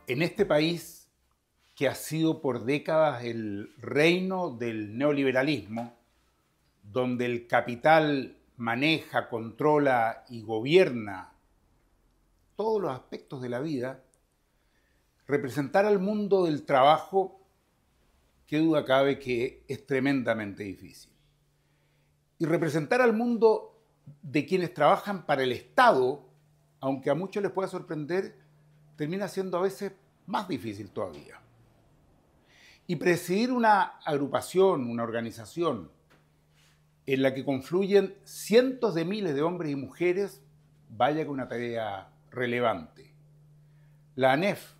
En este país que ha sido por décadas el reino del neoliberalismo, donde el capital maneja, controla y gobierna todos los aspectos de la vida, representar al mundo del trabajo, qué duda cabe que es tremendamente difícil. Y representar al mundo de quienes trabajan para el Estado, aunque a muchos les pueda sorprender, termina siendo a veces más difícil todavía. Y presidir una agrupación, una organización, en la que confluyen cientos de miles de hombres y mujeres, vaya que una tarea relevante. La ANEF,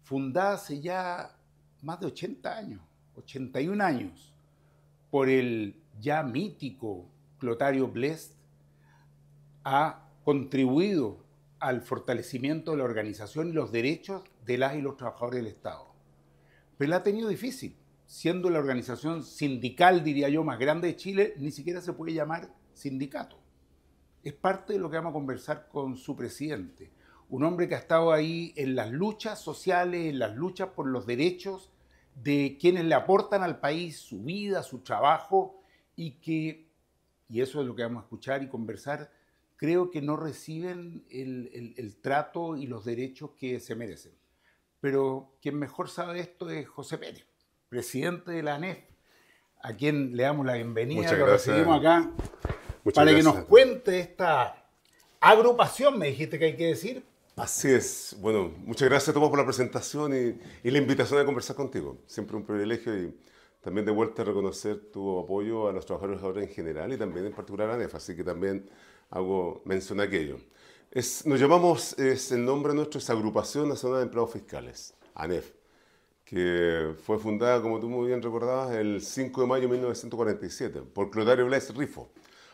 fundada hace ya más de 80 años, 81 años, por el ya mítico Clotario Blest, ha contribuido al fortalecimiento de la organización y los derechos de las y los trabajadores del Estado. Pero la ha tenido difícil. Siendo la organización sindical, diría yo, más grande de Chile, ni siquiera se puede llamar sindicato. Es parte de lo que vamos a conversar con su presidente. Un hombre que ha estado ahí en las luchas sociales, en las luchas por los derechos de quienes le aportan al país su vida, su trabajo, y eso es lo que vamos a escuchar y conversar, creo que no reciben el trato y los derechos que se merecen. Pero quien mejor sabe esto es José Pérez, presidente de la ANEF, a quien le damos la bienvenida, lo recibimos acá, para que nos cuente esta agrupación, me dijiste que hay que decir. Así es. Bueno, muchas gracias, Tomás, por la presentación y la invitación a conversar contigo. Siempre un privilegio y también de vuelta a reconocer tu apoyo a los trabajadores ahora en general y también en particular a la ANEF, así que también hago mención a aquello. Nos llamamos, el nombre nuestro es Agrupación Nacional de Empleados Fiscales, ANEF, que fue fundada, como tú muy bien recordabas, el 5 de mayo de 1947 por Clotario Blest Rifo.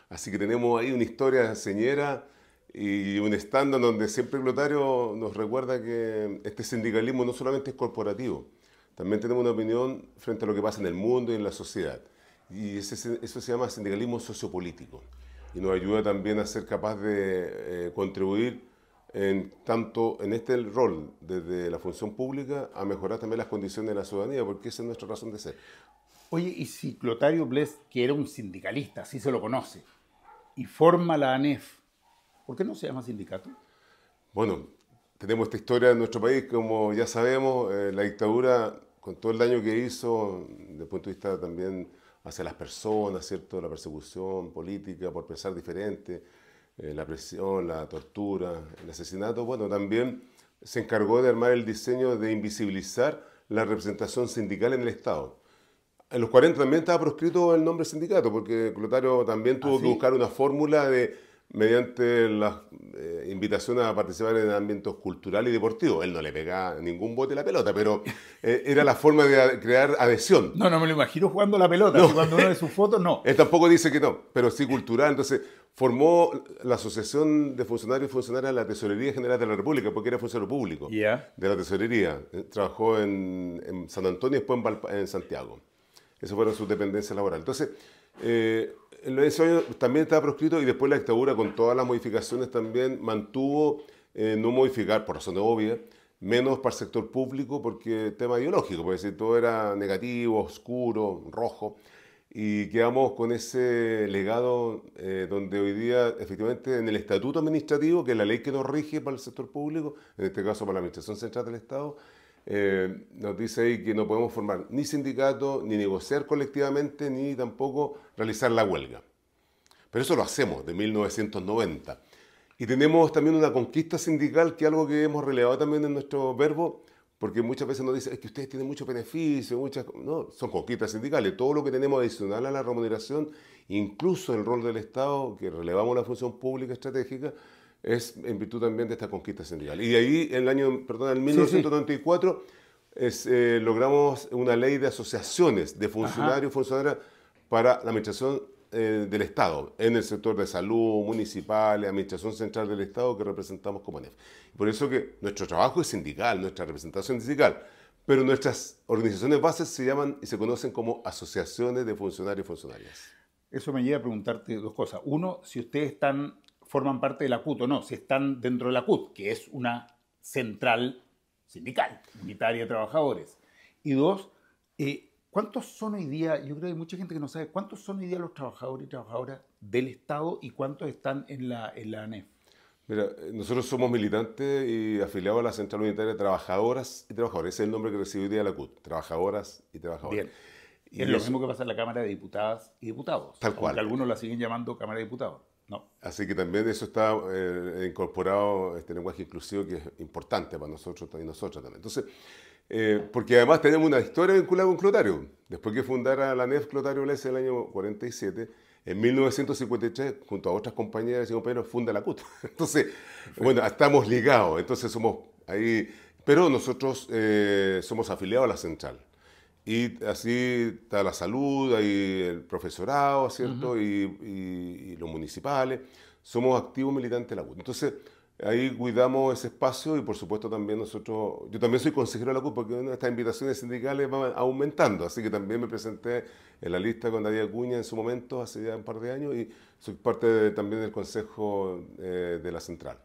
Así que tenemos ahí una historia señera y un estándar donde siempre Clotario nos recuerda que este sindicalismo no solamente es corporativo, también tenemos una opinión frente a lo que pasa en el mundo y en la sociedad. Y eso se llama sindicalismo sociopolítico. Y nos ayuda también a ser capaz de contribuir tanto en este rol desde la función pública a mejorar también las condiciones de la ciudadanía, porque esa es nuestra razón de ser. Oye, y si Clotario Blest, que era un sindicalista, así se lo conoce, y forma la ANEF, ¿por qué no se llama sindicato? Bueno, tenemos esta historia en nuestro país, como ya sabemos, la dictadura, con todo el daño que hizo, desde el punto de vista también hacia las personas, ¿cierto? La persecución política por pensar diferente, la presión, la tortura, el asesinato, bueno, también se encargó de armar el diseño de invisibilizar la representación sindical en el Estado. En los 40 también estaba proscrito el nombre sindicato, porque Clotario también tuvo que buscar una fórmula mediante las invitaciones a participar en ambientes culturales y deportivos. Él no le pegaba ningún bote a la pelota, pero era la forma de crear adhesión. No me lo imagino jugando la pelota, no. Si cuando uno ve sus fotos, no. Él tampoco dice que no, pero sí cultural. Entonces formó la Asociación de Funcionarios y Funcionarias de la Tesorería General de la República, porque era funcionario público de la Tesorería. Trabajó en San Antonio y después en Santiago. Esas fueron sus dependencias laborales. Entonces, en ese año también estaba proscrito y después la dictadura, con todas las modificaciones, también mantuvo no modificar, por razones obvias, menos para el sector público, porque tema ideológico, porque decir, todo era negativo, oscuro, rojo, y quedamos con ese legado donde hoy día, efectivamente, en el estatuto administrativo, que es la ley que nos rige para el sector público, en este caso para la Administración Central del Estado, nos dice ahí que no podemos formar ni sindicato, ni negociar colectivamente, ni tampoco realizar la huelga. Pero eso lo hacemos de 1990. Y tenemos también una conquista sindical, que es algo que hemos relevado también en nuestro verbo, porque muchas veces nos dicen, es que ustedes tienen muchos beneficios, no, son conquistas sindicales. Todo lo que tenemos adicional a la remuneración, incluso el rol del Estado, que relevamos la función pública estratégica, es en virtud también de esta conquista sindical. Y de ahí, en el 1994, logramos una ley de asociaciones de funcionarios y funcionarias para la administración del Estado, en el sector de salud, municipal, administración central del Estado, que representamos como ANEF. Por eso que nuestro trabajo es sindical, nuestra representación es sindical, pero nuestras organizaciones bases se llaman y se conocen como asociaciones de funcionarios y funcionarias. Eso me lleva a preguntarte dos cosas. Uno, si ustedes forman parte de la CUT o no, si están dentro de la CUT, que es una central sindical, unitaria de trabajadores. Y dos, ¿cuántos son hoy día? Yo creo que hay mucha gente que no sabe cuántos son hoy día los trabajadores y trabajadoras del Estado y cuántos están en la ANEF. Mira, nosotros somos militantes y afiliados a la Central Unitaria de Trabajadoras y Trabajadores. Ese es el nombre que recibe hoy día la CUT, Trabajadoras y Trabajadores. Bien. Y es lo mismo que pasa en la Cámara de Diputadas y Diputados. Tal cual. Aunque algunos la siguen llamando Cámara de Diputados. No. Así que también eso está incorporado, este lenguaje inclusivo que es importante para nosotros y nosotras también. Entonces, porque además tenemos una historia vinculada con Clotario. Después que fundara la ANEF Clotario Blesa en el año 47, en 1953, junto a otras compañeras y compañeros, funda la CUT. Entonces, bueno, estamos ligados. Entonces somos ahí, pero nosotros somos afiliados a la central. Y así está la salud, hay el profesorado, ¿cierto? Y los municipales. Somos activos militantes de la CUT. Entonces, ahí cuidamos ese espacio y por supuesto también nosotros, yo también soy consejero de la CUT porque estas invitaciones sindicales van aumentando, así que también me presenté en la lista con David Acuña en su momento, hace ya un par de años, y soy parte también del consejo de la central.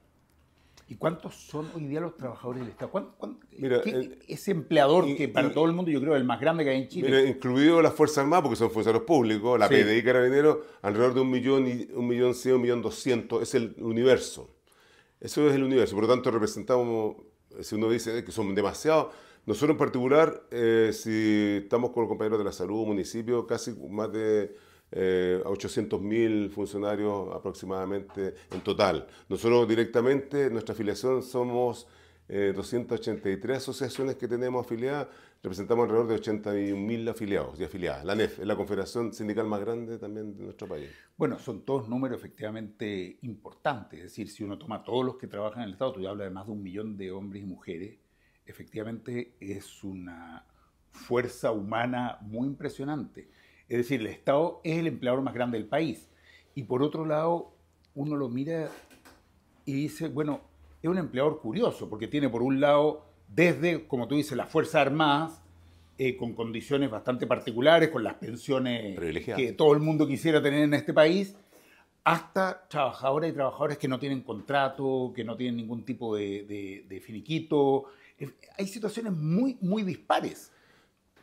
¿Y cuántos son hoy día los trabajadores del Estado? Mira, ese empleador que para todo el mundo yo creo es el más grande que hay en Chile. Mira, incluido las Fuerzas Armadas, porque son funcionarios públicos, la PDI y Carabineros, alrededor de 1.100.000, es el universo. Eso es el universo, por lo tanto representamos, si uno dice que son demasiados, nosotros en particular, si estamos con los compañeros de la salud, municipio, casi más de 800.000 funcionarios aproximadamente en total. Nosotros directamente, nuestra afiliación somos 283 asociaciones que tenemos afiliadas, representamos alrededor de 81.000 afiliados y afiliadas. La ANEF es la confederación sindical más grande también de nuestro país. Bueno, son todos números efectivamente importantes, es decir, si uno toma todos los que trabajan en el Estado, tú ya hablas de más de 1 millón de hombres y mujeres, efectivamente es una fuerza humana muy impresionante. Es decir, el Estado es el empleador más grande del país. Y por otro lado, uno lo mira y dice, bueno, es un empleador curioso, porque tiene por un lado, desde, como tú dices, las Fuerzas Armadas, con condiciones bastante particulares, con las pensiones que todo el mundo quisiera tener en este país, hasta trabajadoras y trabajadores que no tienen contrato, que no tienen ningún tipo de finiquito. Hay situaciones muy, muy dispares.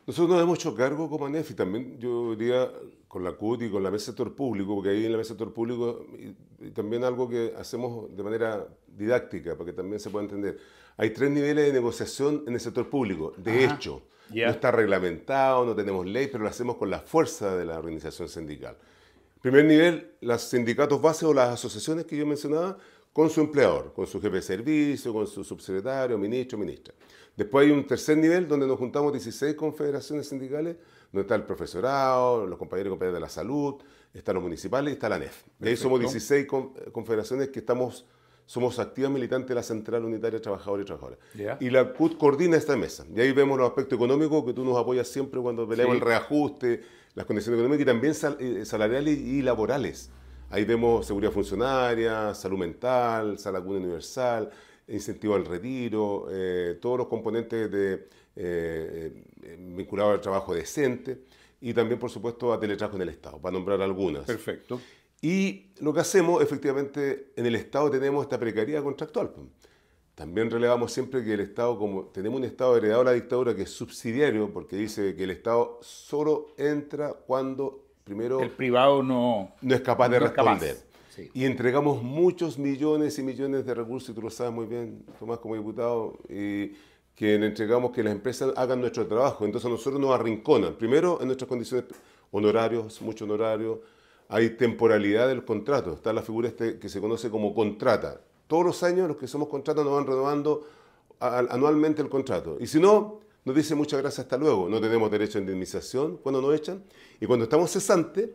Nosotros nos hemos hecho cargo como ANEF y también yo diría con la CUT y con la mesa de sector público, porque ahí en la mesa de sector público y también algo que hacemos de manera didáctica para que también se pueda entender. Hay 3 niveles de negociación en el sector público. De hecho, no está reglamentado, no tenemos ley, pero lo hacemos con la fuerza de la organización sindical. Primer nivel, los sindicatos base o las asociaciones que yo mencionaba con su empleador, con su jefe de servicio, con su subsecretario, ministro, ministra. Después hay un tercer nivel donde nos juntamos 16 confederaciones sindicales, donde está el profesorado, los compañeros y compañeras de la salud, están los municipales y está la ANEF. Y ahí somos 16 confederaciones que somos activas militantes de la Central Unitaria de Trabajadores y Trabajadoras. Y la CUT coordina esta mesa. Y ahí vemos los aspectos económicos que tú nos apoyas siempre cuando peleamos el reajuste, las condiciones económicas y también salariales y laborales. Ahí vemos seguridad funcionaria, salud mental, sala común universal, incentivo al retiro, todos los componentes vinculados al trabajo decente y también, por supuesto, a teletrabajo en el Estado, para nombrar algunas. Perfecto. Y lo que hacemos, efectivamente, en el Estado tenemos esta precariedad contractual. También relevamos siempre que el Estado, como tenemos un Estado heredado a la dictadura que es subsidiario, porque dice que el Estado solo entra cuando primero el privado no es capaz de responder. Sí. Y entregamos muchos millones y millones de recursos, y tú lo sabes muy bien, Tomás, como diputado, y que le entregamos que las empresas hagan nuestro trabajo. Entonces a nosotros nos arrinconan. Primero, en nuestras condiciones, honorarios, mucho honorario, hay temporalidad del contrato. Está la figura que se conoce como contrata. Todos los años los que somos contratos nos van renovando anualmente el contrato. Y si no, nos dice muchas gracias, hasta luego. No tenemos derecho a indemnización cuando nos echan. Y cuando estamos cesantes,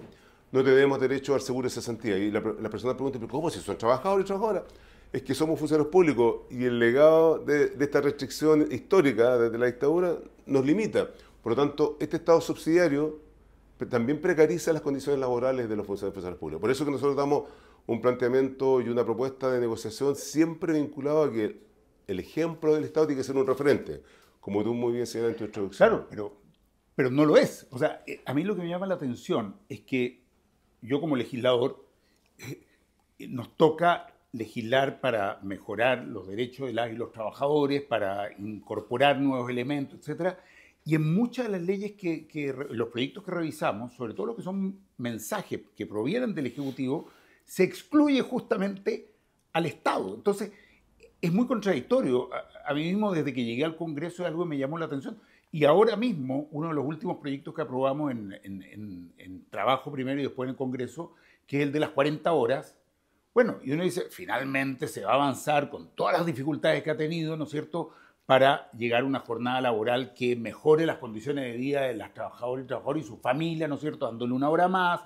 no tenemos derecho al seguro de cesantía. Y la persona pregunta, ¿pero cómo si son trabajadores y trabajadoras? Es que somos funcionarios públicos y el legado de esta restricción histórica desde la dictadura nos limita. Por lo tanto, este Estado subsidiario también precariza las condiciones laborales de los funcionarios públicos. Por eso que nosotros damos un planteamiento y una propuesta de negociación siempre vinculado a que el ejemplo del Estado tiene que ser un referente, como tú muy bien señalas en tu introducción. Claro, pero no lo es. O sea, a mí lo que me llama la atención es que yo como legislador nos toca legislar para mejorar los derechos de las y los trabajadores, para incorporar nuevos elementos, etc. Y en muchas de las leyes los proyectos que revisamos, sobre todo los que son mensajes que provienen del Ejecutivo, se excluye justamente al Estado. Entonces, es muy contradictorio. A mí mismo, desde que llegué al Congreso, es algo que me llamó la atención. Y ahora mismo, uno de los últimos proyectos que aprobamos en trabajo primero y después en el Congreso, que es el de las 40 horas. Bueno, y uno dice, finalmente se va a avanzar con todas las dificultades que ha tenido, ¿no es cierto?, para llegar a una jornada laboral que mejore las condiciones de vida de las trabajadoras y trabajadores y su familia, ¿no es cierto?, dándole una hora más,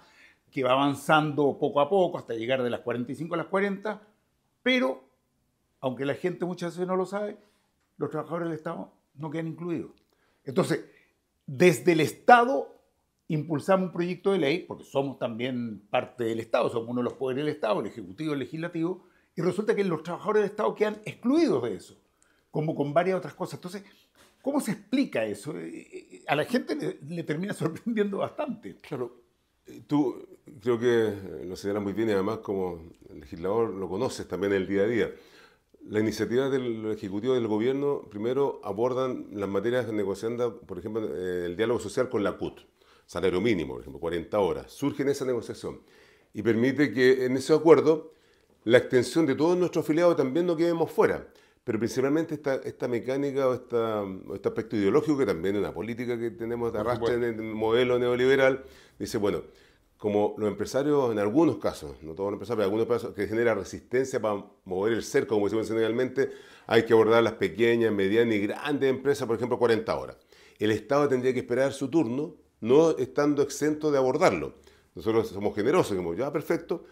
que va avanzando poco a poco hasta llegar de las 45 a las 40, pero, aunque la gente muchas veces no lo sabe, los trabajadores del Estado no quedan incluidos. Entonces, desde el Estado impulsamos un proyecto de ley, porque somos también parte del Estado, somos uno de los poderes del Estado, el Ejecutivo y el Legislativo, y resulta que los trabajadores del Estado quedan excluidos de eso, como con varias otras cosas. Entonces, ¿cómo se explica eso? A la gente le termina sorprendiendo bastante. Claro, tú creo que lo señalas muy bien y además como legislador lo conoces también en el día a día. Las iniciativas del Ejecutivo y del Gobierno primero abordan las materias negociadas, por ejemplo, el diálogo social con la CUT, salario mínimo, por ejemplo, 40 horas. Surge en esa negociación y permite que en ese acuerdo la extensión de todos nuestros afiliados también no quedemos fuera. Pero principalmente esta mecánica o este aspecto ideológico, que también es una política que tenemos de arrastre en el modelo neoliberal, dice, bueno, como los empresarios en algunos casos, no todos los empresarios, pero en algunos casos que genera resistencia para mover el cerco, como decimos generalmente, hay que abordar las pequeñas, medianas y grandes empresas, por ejemplo, 40 horas. El Estado tendría que esperar su turno, no estando exento de abordarlo. Nosotros somos generosos, digamos, ya perfecto,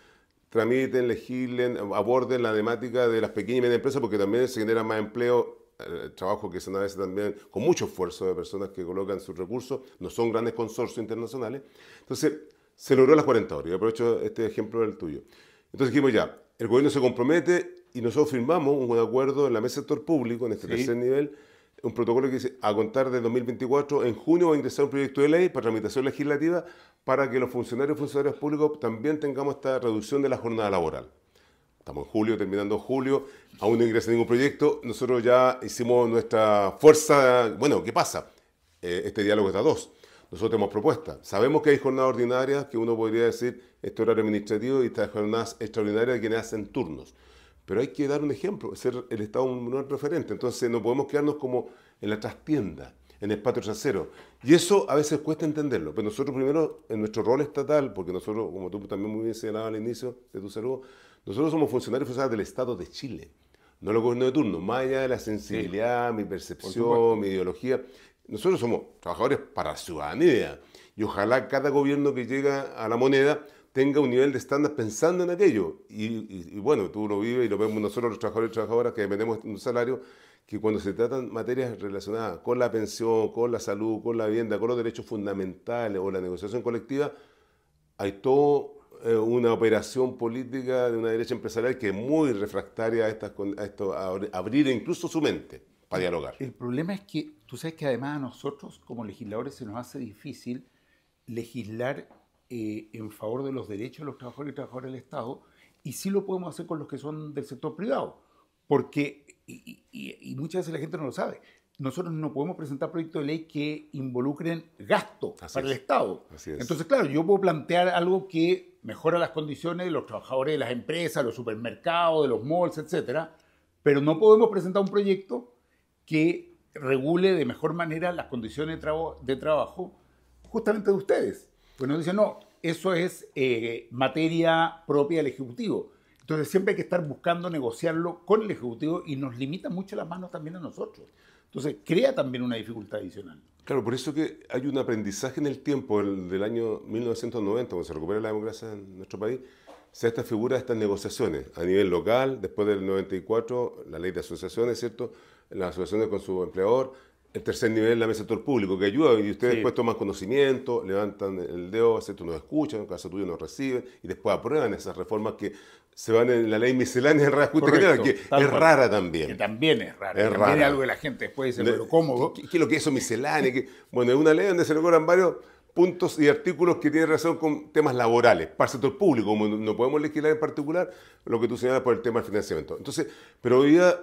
tramiten, legislen, aborden la temática de las pequeñas y medianas empresas, porque también se genera más empleo, trabajo que son a veces también con mucho esfuerzo de personas que colocan sus recursos, no son grandes consorcios internacionales. Entonces, se logró las 40 horas. Yo aprovecho este ejemplo del tuyo. Entonces dijimos ya, el gobierno se compromete y nosotros firmamos un acuerdo en la mesa del sector público, en este tercer nivel, un protocolo que dice, a contar de 2024, en junio va a ingresar un proyecto de ley para tramitación legislativa para que los funcionarios y funcionarias públicos también tengamos esta reducción de la jornada laboral. Estamos en julio, terminando julio, aún no ingresa ningún proyecto, nosotros ya hicimos nuestra fuerza. Bueno, ¿qué pasa? Este diálogo es de a dos. Nosotros tenemos propuestas. Sabemos que hay jornadas ordinarias, que uno podría decir, este horario administrativo y estas jornadas extraordinarias de quienes hacen turnos. Pero hay que dar un ejemplo, ser el Estado un referente. Entonces no podemos quedarnos como en la trastienda, en el patio trasero. Y eso a veces cuesta entenderlo. Pero nosotros primero, en nuestro rol estatal, porque nosotros, como tú también muy bien señalabas al inicio de tu saludo, nosotros somos funcionarios y funcionarios del Estado de Chile, no los gobiernos de turno. Más allá de la sensibilidad, mi percepción, mi ideología, nosotros somos trabajadores para la ciudadanía. Y ojalá cada gobierno que llega a la moneda tenga un nivel de estándar pensando en aquello. Y bueno, tú lo vives y lo vemos nosotros los trabajadores y trabajadoras que dependemos de un salario, que cuando se tratan materias relacionadas con la pensión, con la salud, con la vivienda, con los derechos fundamentales o la negociación colectiva, hay toda una operación política de una derecha empresarial que es muy refractaria a abrir incluso su mente para dialogar. El problema es que tú sabes que además a nosotros como legisladores se nos hace difícil legislar en favor de los derechos de los trabajadores y trabajadoras del Estado, y sí lo podemos hacer con los que son del sector privado, porque, y muchas veces la gente no lo sabe, nosotros no podemos presentar proyectos de ley que involucren gasto para el Estado. Entonces, claro, yo puedo plantear algo que mejora las condiciones de los trabajadores de las empresas, de los supermercados, de los malls, etcétera, pero no podemos presentar un proyecto que regule de mejor manera las condiciones de trabajo justamente de ustedes. Pues nos dicen, no, eso es materia propia del Ejecutivo. Entonces siempre hay que estar buscando negociarlo con el Ejecutivo y nos limita mucho las manos también a nosotros. Entonces crea también una dificultad adicional. Claro, por eso que hay un aprendizaje en el tiempo, del año 1990, cuando se recupera la democracia en nuestro país, se da esta figura de estas negociaciones a nivel local, después del 94, la ley de asociaciones, ¿cierto? Las asociaciones con su empleador, el tercer nivel, la mesa del sector público, que ayuda, y ustedes después toman conocimiento, levantan el dedo, ¿cierto? Nos escuchan, en caso tuyo nos reciben, y después aprueban esas reformas que se van en la ley miscelánea de reajuste general, que es rara también. Que también es rara. También es algo que la gente después dice, pero ¿cómo? ¿Qué es lo que es eso miscelánea? Bueno, es una ley donde se logran varios puntos y artículos que tienen relación con temas laborales, para el sector público, como no podemos legislar en particular, lo que tú señalas por el tema del financiamiento. Entonces, pero hoy día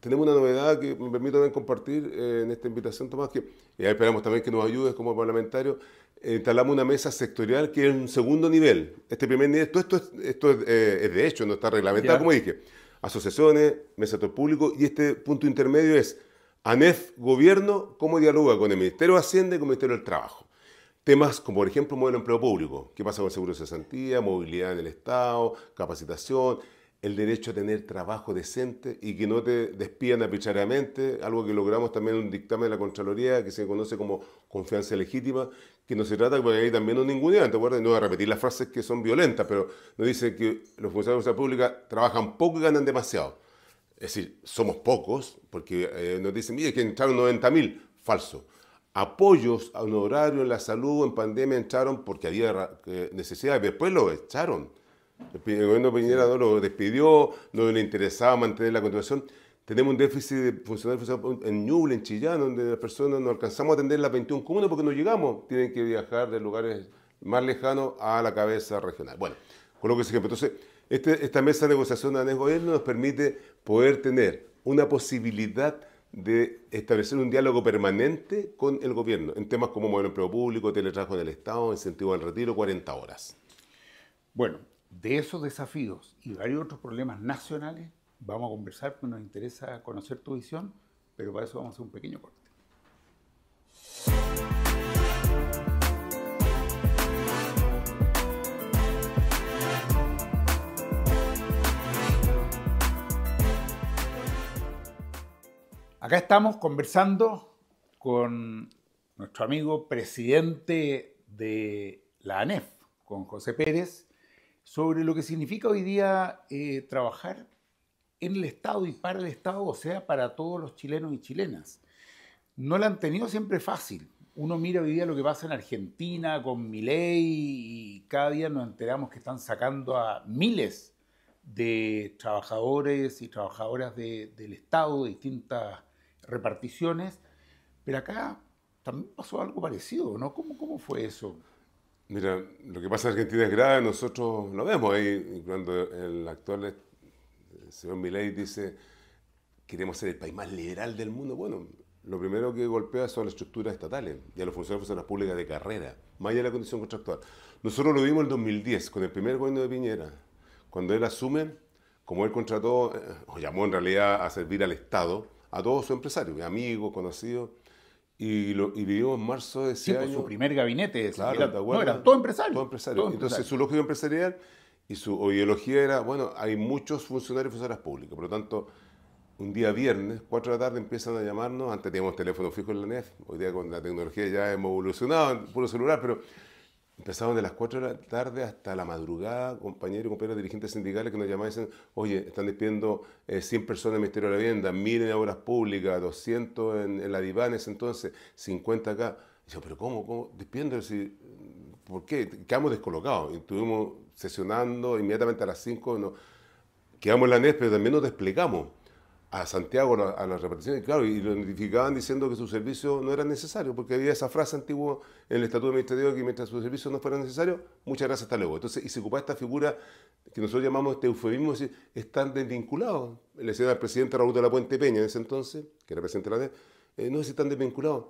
tenemos una novedad que me permito también compartir en esta invitación, Tomás, que esperamos también que nos ayudes como parlamentario. Instalamos una mesa sectorial que es un segundo nivel. Este primer nivel, esto es de hecho, no está reglamentado, como dije. Asociaciones, mesa sector público, y este punto intermedio es ANEF, gobierno, cómo dialoga con el Ministerio de Hacienda y con el Ministerio del Trabajo. Temas como, por ejemplo, modelo de empleo público. ¿Qué pasa con el seguro de cesantía, movilidad en el Estado, capacitación, el derecho a tener trabajo decente y que no te despidan arbitrariamente? Algo que logramos también en un dictamen de la Contraloría que se conoce como confianza legítima, que no se trata, porque ahí también no ningunean, ¿te acuerdas? No voy a repetir las frases que son violentas, pero nos dicen que los funcionarios de la pública trabajan poco y ganan demasiado. Es decir, somos pocos, porque nos dicen, mire, que entraron 90.000. Falso. Apoyos a un horario en la salud, en pandemia, entraron porque había necesidad, después lo echaron. El gobierno de Piñera no lo despidió, no le interesaba mantener la continuación. Tenemos un déficit de funcionarios en Ñuble, en Chillán, donde las personas no alcanzamos a atender las 21 comunas porque no llegamos. Tienen que viajar de lugares más lejanos a la cabeza regional. Bueno, coloco ese ejemplo. Entonces, esta mesa de negociación de ANEF-Gobierno nos permite poder tener una posibilidad de establecer un diálogo permanente con el gobierno en temas como modelo de empleo público, teletrabajo en el Estado, incentivo al retiro, 40 horas. Bueno, de esos desafíos y varios otros problemas nacionales vamos a conversar porque nos interesa conocer tu visión, pero para eso vamos a hacer un pequeño corte. Acá estamos conversando con nuestro amigo presidente de la ANEF, con José Pérez, sobre lo que significa hoy día trabajar en el Estado y para el Estado, o sea, para todos los chilenos y chilenas. No la han tenido siempre fácil. Uno mira hoy día lo que pasa en Argentina con Milei y cada día nos enteramos que están sacando a miles de trabajadores y trabajadoras del Estado, de distintas reparticiones, pero acá también pasó algo parecido, ¿no? ¿Cómo fue eso? Mira, lo que pasa en Argentina es grave, nosotros lo vemos ahí, cuando el actual señor Milei dice queremos ser el país más liberal del mundo. Bueno, lo primero que golpea son las estructuras estatales y a los funcionarios de las públicas de carrera, más allá de la condición contractual. Nosotros lo vimos en el 2010, con el primer gobierno de Piñera, cuando él asume, como él contrató, o llamó en realidad a servir al Estado, a todos sus empresarios, amigos, conocidos, y vivimos en marzo de ese año. Su primer gabinete, claro, eran todos empresarios. Todos empresarios. Entonces su lógica empresarial y su ideología era, bueno, hay muchos funcionarios y funcionarias públicas, por lo tanto, un día viernes, 4 de la tarde, empiezan a llamarnos. Antes teníamos teléfono fijo en la ANEF, hoy día con la tecnología ya hemos evolucionado, puro celular, pero empezaban de las 4 de la tarde hasta la madrugada, compañeros y compañeras dirigentes sindicales que nos llamaban y dicen, oye, están despidiendo 100 personas en el Ministerio de la Vivienda, 1.000 en obras públicas, 200 en la Divanes, entonces 50 acá. Y yo, pero ¿cómo? Despidiendo, ¿por qué? Quedamos descolocados. Y estuvimos sesionando inmediatamente a las 5, quedamos en la ANEF, pero también nos desplegamos a Santiago, a la repartición, y claro, y lo notificaban diciendo que su servicio no era necesario, porque había esa frase antigua en el Estatuto Administrativo que mientras su servicio no fuera necesario, muchas gracias, hasta luego. Entonces, y se ocupaba esta figura que nosotros llamamos este eufemismo, es decir, están desvinculados. Le decía al presidente Raúl de la Puente Peña en ese entonces, que era presidente de la ANEF, no, si están desvinculados.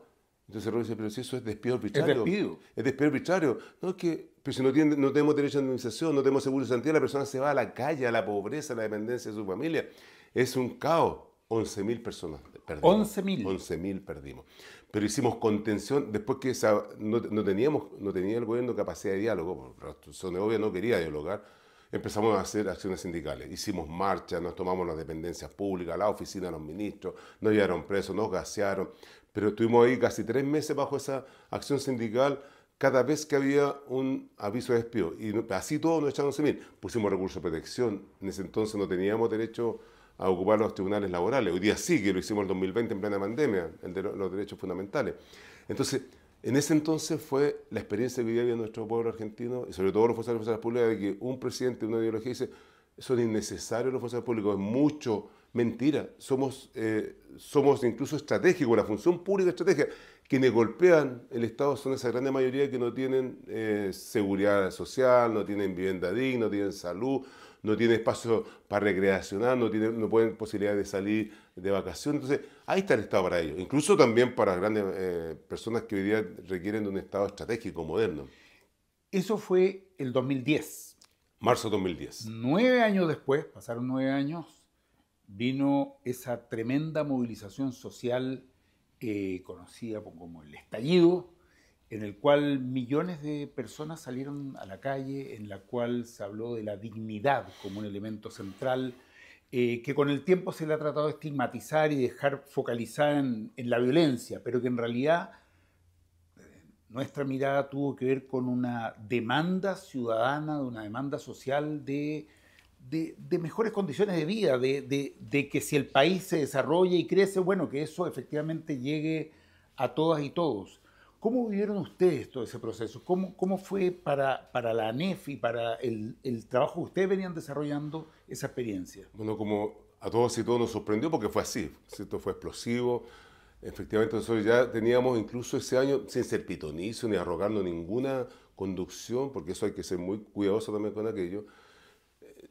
Entonces Raúl dice, pero si eso es despido arbitrario. Es despido. Es despido arbitrario. No, es que, pero si no tenemos derecho a indemnización, no tenemos seguro de santidad, la persona se va a la calle, a la pobreza, a la dependencia de su familia. Es un caos. 11.000 personas perdimos. 11.000. 11.000 perdimos. Pero hicimos contención, después que no tenía el gobierno capacidad de diálogo, por razones obvias no quería dialogar, empezamos a hacer acciones sindicales. Hicimos marchas, nos tomamos las dependencias públicas, la oficina de los ministros, nos llevaron presos, nos gasearon, pero estuvimos ahí casi 3 meses bajo esa acción sindical cada vez que había un aviso de despido. Y así todos nos echaron 11.000. Pusimos recursos de protección, en ese entonces no teníamos derecho a ocupar los tribunales laborales. Hoy día sí, que lo hicimos en el 2020 en plena pandemia, el de los derechos fundamentales. Entonces, en ese entonces fue la experiencia que vivía nuestro pueblo argentino, y sobre todo los funcionarios públicos, de que un presidente de una ideología dice, son innecesarios los funcionarios públicos, es mucho Mentira, somos incluso estratégicos, la función pública estratégica. Quienes golpean el Estado son esa gran mayoría que no tienen seguridad social, no tienen vivienda digna, no tienen salud, no tienen espacio para recreacionar, no pueden posibilidad de salir de vacaciones. Entonces, ahí está el Estado para ellos. Incluso también para grandes personas que hoy día requieren de un Estado estratégico, moderno. Eso fue el 2010. Marzo 2010. 9 años después, pasaron 9 años, vino esa tremenda movilización social conocida como el estallido, en el cual millones de personas salieron a la calle, en la cual se habló de la dignidad como un elemento central, que con el tiempo se le ha tratado de estigmatizar y dejar focalizada en la violencia, pero que en realidad nuestra mirada tuvo que ver con una demanda ciudadana, de una demanda social de mejores condiciones de vida, de que si el país se desarrolla y crece, bueno, que eso efectivamente llegue a todas y todos. ¿Cómo vivieron ustedes todo ese proceso? ¿Cómo fue para la ANEF y para el trabajo que ustedes venían desarrollando esa experiencia? Bueno, como a todos y todos nos sorprendió porque fue así, ¿cierto? Fue explosivo. Efectivamente, nosotros ya teníamos incluso ese año, sin ser pitonizo ni arrogarnos ninguna conducción, porque eso hay que ser muy cuidadoso también con aquello.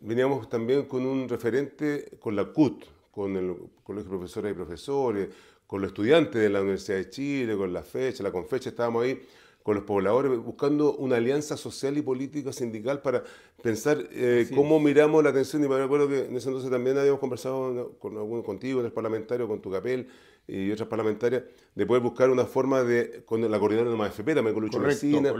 Veníamos también con un referente con la CUT, con el Colegio de Profesoras y Profesores, con los estudiantes de la Universidad de Chile, con la fecha, la Confecha, estábamos ahí con los pobladores buscando una alianza social y política sindical para pensar cómo miramos la atención. Y me acuerdo que en ese entonces también habíamos conversado contigo, otros parlamentarios, con Tucapel y otras parlamentarias, de poder buscar una forma con la coordinadora de MAFP, también con Lucho Messina.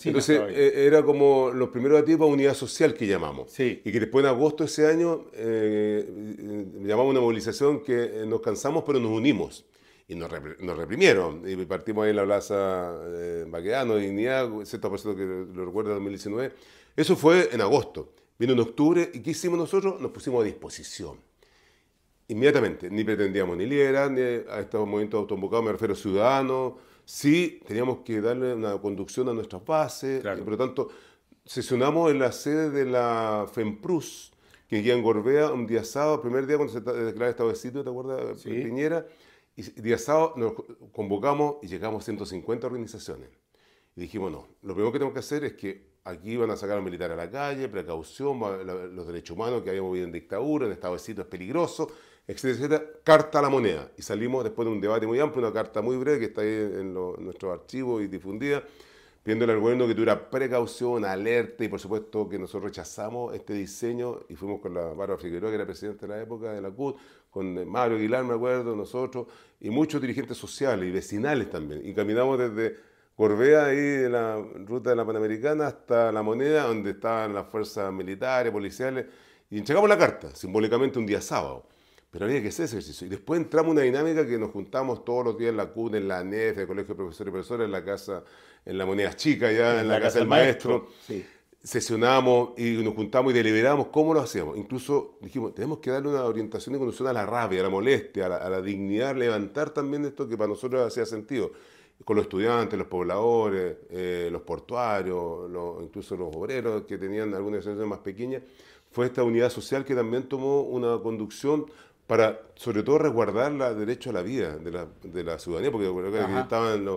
Entonces era como los primeros activos a unidad social que llamamos. Sí. Y que después en agosto de ese año llamamos una movilización que nos cansamos pero nos unimos. Y nos reprimieron. Y partimos ahí en la plaza Baquedano, Dignidad, 100% que lo recuerdo, 2019. Eso fue en agosto. Vino en octubre. ¿Y qué hicimos nosotros? Nos pusimos a disposición. Inmediatamente. Ni pretendíamos ni liderar, ni a estos movimientos autoconvocados, me refiero a ciudadanos. Sí, teníamos que darle una conducción a nuestras bases. Claro. Y por lo tanto, sesionamos en la sede de la FEMPRUS, que queda en Gorbea, un día sábado, el primer día cuando se declara el estado de sitio, ¿te acuerdas? Sí. Piñera. Y día sábado nos convocamos y llegamos a 150 organizaciones. Y dijimos, no, lo primero que tenemos que hacer es que aquí van a sacar a los militares a la calle, precaución, los derechos humanos, que habíamos vivido en dictadura, en estado de sitio es peligroso, etcétera, etcétera. Carta a la moneda. Y salimos después de un debate muy amplio, una carta muy breve que está ahí en nuestros archivos y difundida, pidiéndole al gobierno que tuviera precaución, alerta, y por supuesto que nosotros rechazamos este diseño y fuimos con la Bárbara Figueroa, que era presidenta de la época de la CUT, con Mario Aguilar, me acuerdo, nosotros, y muchos dirigentes sociales y vecinales también. Y caminamos desde Gorbea, ahí de la ruta de la Panamericana, hasta La Moneda, donde estaban las fuerzas militares, policiales, y entregamos la carta, simbólicamente un día sábado. Pero había que hacer ese ejercicio. Y después entramos en una dinámica que nos juntamos todos los días en la CUT, en la ANEF, en el Colegio de Profesores y Profesoras, en la casa, en la Moneda Chica, ya en la casa del maestro. Sí. Sesionamos y nos juntamos y deliberamos cómo lo hacíamos. Incluso dijimos, tenemos que darle una orientación y conducción a la rabia, a la molestia, a la dignidad, levantar también esto que para nosotros hacía sentido. Con los estudiantes, los pobladores, los portuarios, incluso los obreros que tenían algunas situaciones más pequeñas. Fue esta unidad social que también tomó una conducción para, sobre todo, resguardar el derecho a la vida de la ciudadanía, porque estaban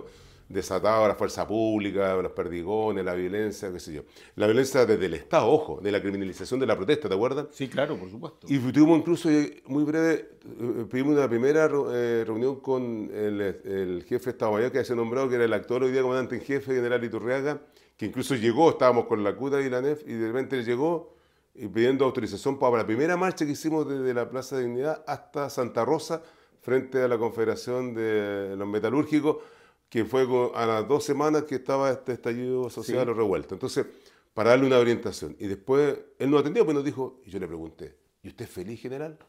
desatados la fuerza pública, los perdigones, la violencia, qué sé yo. La violencia desde el Estado, ojo, de la criminalización de la protesta, ¿te acuerdas? Sí, claro, por supuesto. Y tuvimos incluso, muy breve, pedimos una primera reunión con el jefe de Estado Mayor que se nombrado, que era el actual hoy día comandante en jefe, general Iturriaga, que incluso llegó, estábamos con la CUTA y la ANEF, y de repente él llegó y pidiendo autorización para la primera marcha que hicimos desde la Plaza de Dignidad hasta Santa Rosa, frente a la Confederación de los Metalúrgicos, que fue a las 2 semanas que estaba este estallido social o revuelto. Entonces, para darle una orientación. Y después, él nos atendió, pues nos dijo, y yo le pregunté, ¿y usted es feliz, general?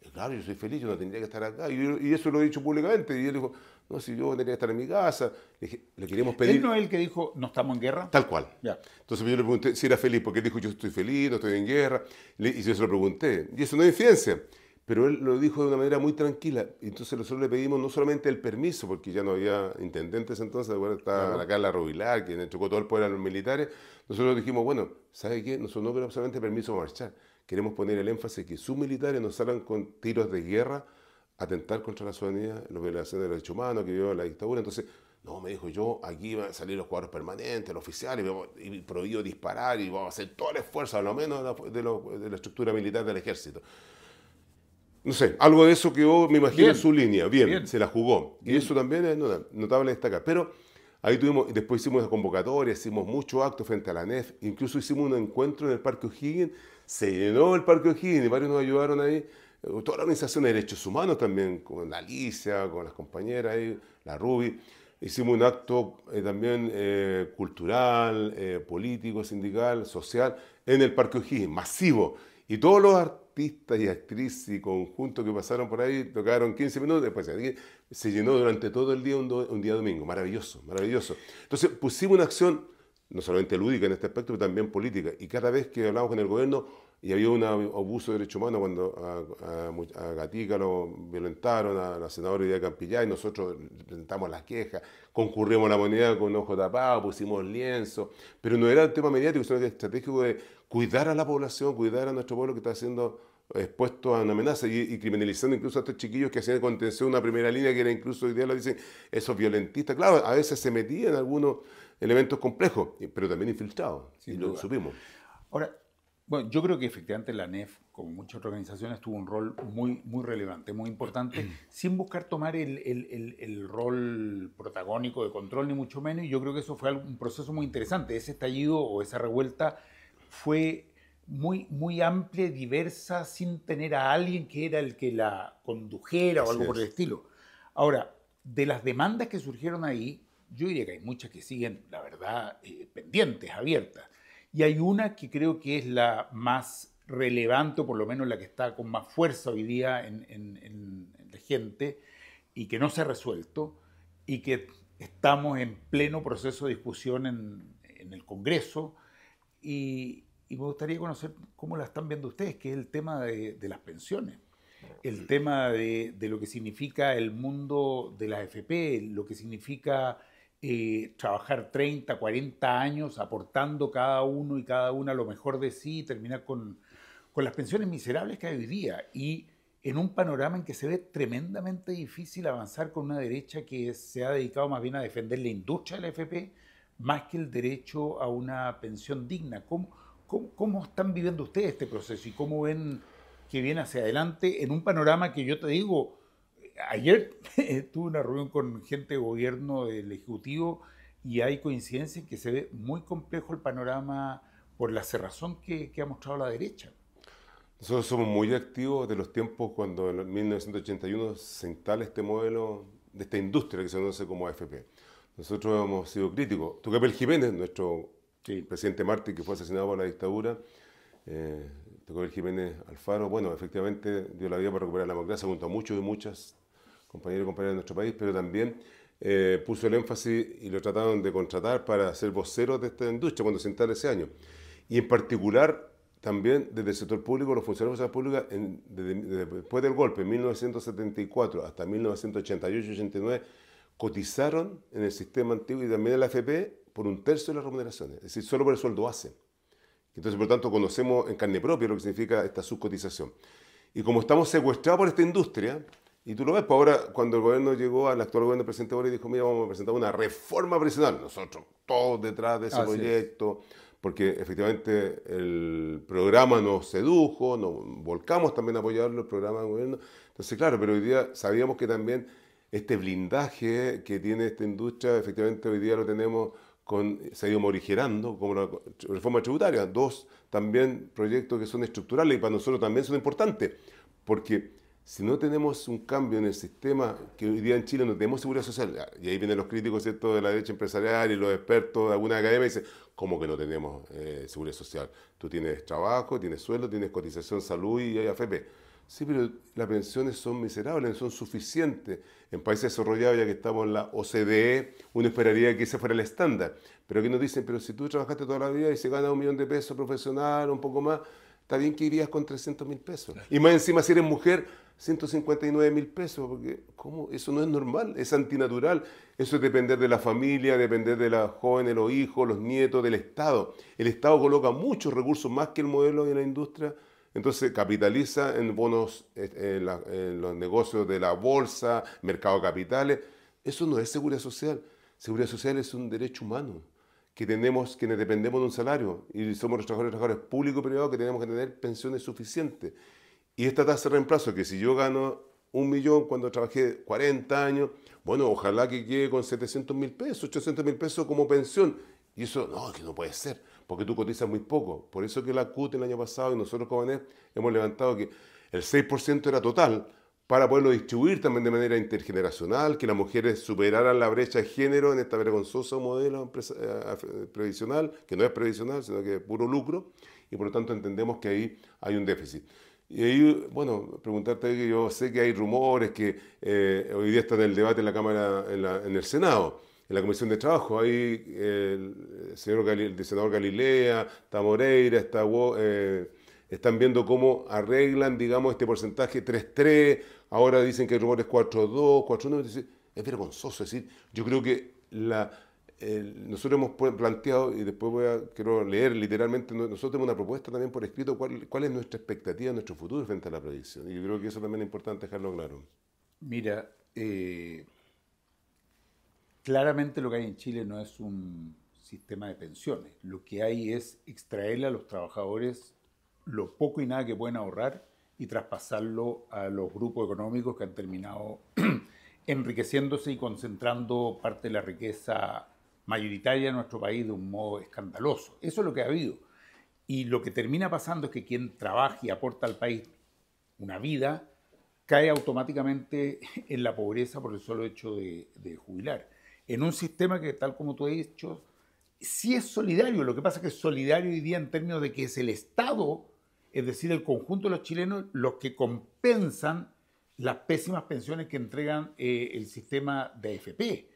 Y claro, yo soy feliz, yo no tendría que estar acá. Y eso lo he dicho públicamente. Y él dijo, no, si yo tendría que estar en mi casa. Le dije, le queríamos pedir... ¿Él no es el que dijo, no estamos en guerra? Tal cual. Ya. Entonces yo le pregunté si era feliz, porque él dijo, yo estoy feliz, no estoy en guerra. Y yo se lo pregunté. Y eso no es infidencia. Pero él lo dijo de una manera muy tranquila. Y entonces nosotros le pedimos no solamente el permiso, porque ya no había intendentes entonces, estaba la Carla Rubilar, quien chocó todo el poder a los militares. Nosotros dijimos, bueno, ¿sabe qué? Nosotros no queremos solamente permiso para marchar. queremos poner el énfasis que sus militares no salgan con tiros de guerra a atentar contra la soberanía, las violaciones de los derechos humanos que vivió la dictadura. Entonces, no, me dijo, yo aquí van a salir los cuadros permanentes, los oficiales, y prohibido disparar y vamos a hacer todo el esfuerzo, a lo menos de la estructura militar del ejército. No sé, algo de eso quedó, me imagino, en su línea. Bien, se la jugó. Bien. Y eso también es notable destacar. Pero ahí después hicimos una convocatoria, hicimos muchos actos frente a la ANEF, incluso hicimos un encuentro en el Parque O'Higgins, se llenó el Parque O'Higgins y varios nos ayudaron ahí. Toda la organización de derechos humanos también, con Alicia, con las compañeras ahí, la Ruby. Hicimos un acto también cultural, político, sindical, social, en el Parque O'Higgins, masivo. Y todos los artistas y actrices y conjuntos que pasaron por ahí tocaron 15 minutos, después se llenó durante todo el día, un día domingo. Maravilloso, maravilloso. Entonces pusimos una acción, no solamente lúdica en este aspecto, pero también política. Y cada vez que hablamos con el gobierno, y había un abuso de derechos humanos cuando a Gatica lo violentaron, a la senadora Lidia Campillay, y nosotros presentamos las quejas, concurrimos a la moneda con ojo tapado, pusimos lienzo, pero no era un tema mediático, sino que estratégico de cuidar a la población, cuidar a nuestro pueblo que está siendo expuesto a una amenaza y criminalizando incluso a estos chiquillos que hacían contención una primera línea que era incluso hoy día lo dicen esos violentistas. Claro, a veces se metían en algunos elementos complejos, pero también infiltrados, y lo supimos. Ahora, bueno, yo creo que efectivamente la ANEF, como muchas otras organizaciones, tuvo un rol muy relevante, muy importante, sin buscar tomar el rol protagónico de control, ni mucho menos, y yo creo que eso fue un proceso muy interesante. Ese estallido o esa revuelta fue muy amplia, diversa, sin tener a alguien que era el que la condujera o algo por el estilo. Ahora, de las demandas que surgieron ahí, yo diría que hay muchas que siguen, la verdad, pendientes, abiertas. Y hay una que creo que es la más relevante, o por lo menos la que está con más fuerza hoy día en la gente, y que no se ha resuelto, y que estamos en pleno proceso de discusión en el Congreso, y me gustaría conocer cómo la están viendo ustedes, que es el tema de las pensiones, el tema de lo que significa el mundo de las AFP, lo que significa trabajar 30, 40 años aportando cada uno y cada una lo mejor de sí y terminar con las pensiones miserables que hay hoy día, y en un panorama en que se ve tremendamente difícil avanzar con una derecha que se ha dedicado más bien a defender la industria de la AFP más que el derecho a una pensión digna. ¿Cómo están viviendo ustedes este proceso y cómo ven que viene hacia adelante en un panorama que yo te digo, ayer tuve una reunión con gente de gobierno del Ejecutivo y hay coincidencia en que se ve muy complejo el panorama por la cerrazón que ha mostrado la derecha? Nosotros somos muy activos de los tiempos cuando en 1981 se instala este modelo de esta industria que se conoce como AFP. Nosotros hemos sido críticos. Tucapel Jiménez, nuestro presidente mártir que fue asesinado por la dictadura, Tucapel Jiménez Alfaro, bueno, efectivamente dio la vida para recuperar la democracia junto a muchos y muchas compañeros y compañeras de nuestro país, pero también puso el énfasis y lo trataron de contratar para ser voceros de esta industria cuando se instala ese año. Y en particular, también desde el sector público, los funcionarios de la pública, después del golpe, en 1974 hasta 1988-89, cotizaron en el sistema antiguo y también en la AFP por 1/3 de las remuneraciones, es decir, solo por el sueldo base. Entonces, por lo tanto, conocemos en carne propia lo que significa esta subcotización. Y como estamos secuestrados por esta industria, y tú lo ves, pues ahora cuando el gobierno llegó, al actual gobierno del presidente Boric, dijo, mira, vamos a presentar una reforma previsional. Nosotros, todos detrás de ese proyecto, porque efectivamente el programa nos sedujo, nos volcamos también a apoyarlo, el programa del gobierno. Entonces, claro, pero hoy día sabíamos que también este blindaje que tiene esta industria, efectivamente hoy día lo tenemos, se ha ido morigerando, como la reforma tributaria. 2 también proyectos que son estructurales y para nosotros también son importantes, porque si no tenemos un cambio en el sistema, que hoy día en Chile no tenemos seguridad social, y ahí vienen los críticos, ¿cierto?, de la derecha empresarial y los expertos de alguna academia y dicen, ¿cómo que no tenemos seguridad social? Tú tienes trabajo, tienes sueldo, tienes cotización, salud y hay AFP. Sí, pero las pensiones son miserables, son suficientes. En países desarrollados, ya que estamos en la OCDE, uno esperaría que ese fuera el estándar. Pero aquí nos dicen, pero si tú trabajaste toda la vida y se gana $1 millón de pesos profesional, un poco más, está bien que irías con 300.000 pesos. Y más encima, si eres mujer, 159.000 pesos, porque ¿cómo? Eso no es normal, es antinatural. Eso es depender de la familia, depender de las jóvenes, los hijos, los nietos, del Estado. El Estado coloca muchos recursos más que el modelo de la industria entonces capitaliza en bonos, en los negocios de la bolsa, mercado de capitales. Eso no es seguridad social. Seguridad social es un derecho humano que tenemos quienes dependemos de un salario y somos los trabajadores públicos y privados que tenemos que tener pensiones suficientes. Y esta tasa de reemplazo, que si yo gano 1.000.000 cuando trabajé 40 años, bueno, ojalá que quede con 700.000 pesos, 800.000 pesos como pensión. Y eso, no, que no puede ser, porque tú cotizas muy poco. Por eso que la CUT el año pasado y nosotros como ANEF hemos levantado que el 6% era total, para poderlo distribuir también de manera intergeneracional, que las mujeres superaran la brecha de género en esta vergonzoso modelo previsional, que no es previsional, sino que es puro lucro, y por lo tanto entendemos que ahí hay un déficit. Y ahí, bueno, preguntarte, que yo sé que hay rumores que hoy día está en el debate en la Cámara, en el Senado, en la Comisión de Trabajo, ahí el senador Galilea, está Moreira, están viendo cómo arreglan, digamos, este porcentaje 3-3, ahora dicen que hay rumores 4-2, 4-1, es vergonzoso. Es decir, yo creo que nosotros hemos planteado, y después quiero leer literalmente, nosotros tenemos una propuesta también por escrito, cuál es nuestra expectativa, nuestro futuro frente a la previsión. Y yo creo que eso también es importante dejarlo claro. Mira, claramente lo que hay en Chile no es un sistema de pensiones. Lo que hay es extraerle a los trabajadores lo poco y nada que pueden ahorrar y traspasarlo a los grupos económicos que han terminado enriqueciéndose y concentrando parte de la riqueza mayoritaria de nuestro país de un modo escandaloso. Eso es lo que ha habido. Y lo que termina pasando es que quien trabaja y aporta al país una vida cae automáticamente en la pobreza por el solo hecho de jubilar. En un sistema que, tal como tú has dicho, sí es solidario. Lo que pasa es que es solidario hoy día en términos de que es el Estado, es decir, el conjunto de los chilenos, los que compensan las pésimas pensiones que entregan el sistema de AFP.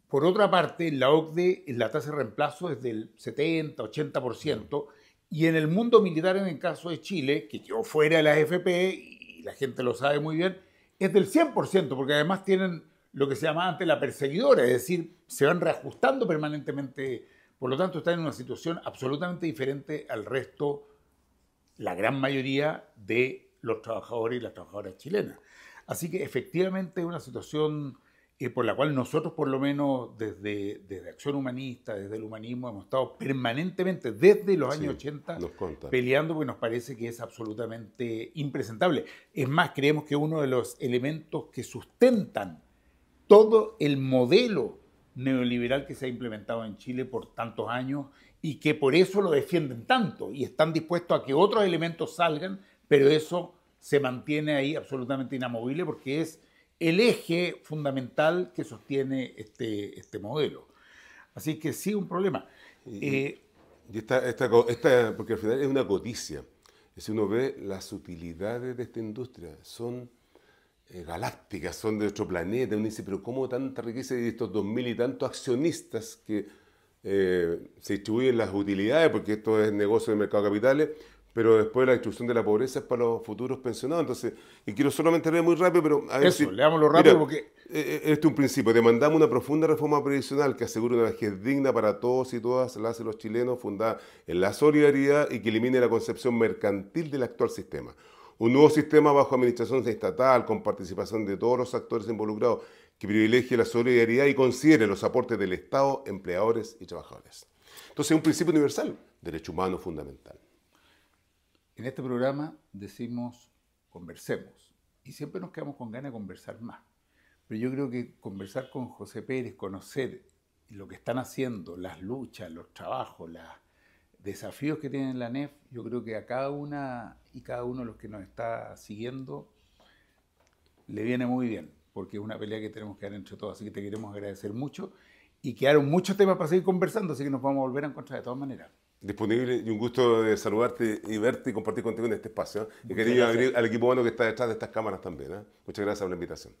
Por otra parte, en la OCDE la tasa de reemplazo es del 70-80%, y en el mundo militar, en el caso de Chile, que quedó fuera de la AFP, y la gente lo sabe muy bien, es del 100%, porque además tienen lo que se llama antes la perseguidora, es decir, se van reajustando permanentemente, por lo tanto están en una situación absolutamente diferente al resto, la gran mayoría de los trabajadores y las trabajadoras chilenas. Así que efectivamente es una situación por la cual nosotros, por lo menos desde Acción Humanista, desde el humanismo, hemos estado permanentemente desde los años 80 peleando, porque nos parece que es absolutamente impresentable. Es más, creemos que uno de los elementos que sustentan todo el modelo neoliberal que se ha implementado en Chile por tantos años y que por eso lo defienden tanto y están dispuestos a que otros elementos salgan, pero eso se mantiene ahí absolutamente inamovible porque es el eje fundamental que sostiene este modelo. Así que sí, un problema. Porque al final es una codicia. Si uno ve las utilidades de esta industria, son galácticas, son de otro planeta. Uno dice, pero ¿cómo tanta riqueza de estos 2.000 y tantos accionistas que se distribuyen las utilidades? Porque esto es negocio de mercado de capitales, pero después la distribución de la pobreza es para los futuros pensionados. Entonces, y quiero solamente leer muy rápido, pero a ver eso, leámoslo rápido. Mira, porque este es un principio. Demandamos una profunda reforma previsional que asegure una vejez digna para todos y todas las y los chilenos, fundada en la solidaridad y que elimine la concepción mercantil del actual sistema. Un nuevo sistema bajo administración estatal, con participación de todos los actores involucrados, que privilegie la solidaridad y considere los aportes del Estado, empleadores y trabajadores. Entonces, es un principio universal, derecho humano fundamental. En este programa decimos conversemos y siempre nos quedamos con ganas de conversar más. Pero yo creo que conversar con José Pérez, conocer lo que están haciendo, las luchas, los trabajos, los desafíos que tiene la ANEF, yo creo que a cada una y cada uno de los que nos está siguiendo le viene muy bien, porque es una pelea que tenemos que dar entre todos. Así que te queremos agradecer mucho y quedaron muchos temas para seguir conversando, así que nos vamos a volver a encontrar de todas maneras. Disponible y un gusto de saludarte y verte y compartir contigo en este espacio. Y cariño al equipo bueno que está detrás de estas cámaras también. Muchas gracias por la invitación.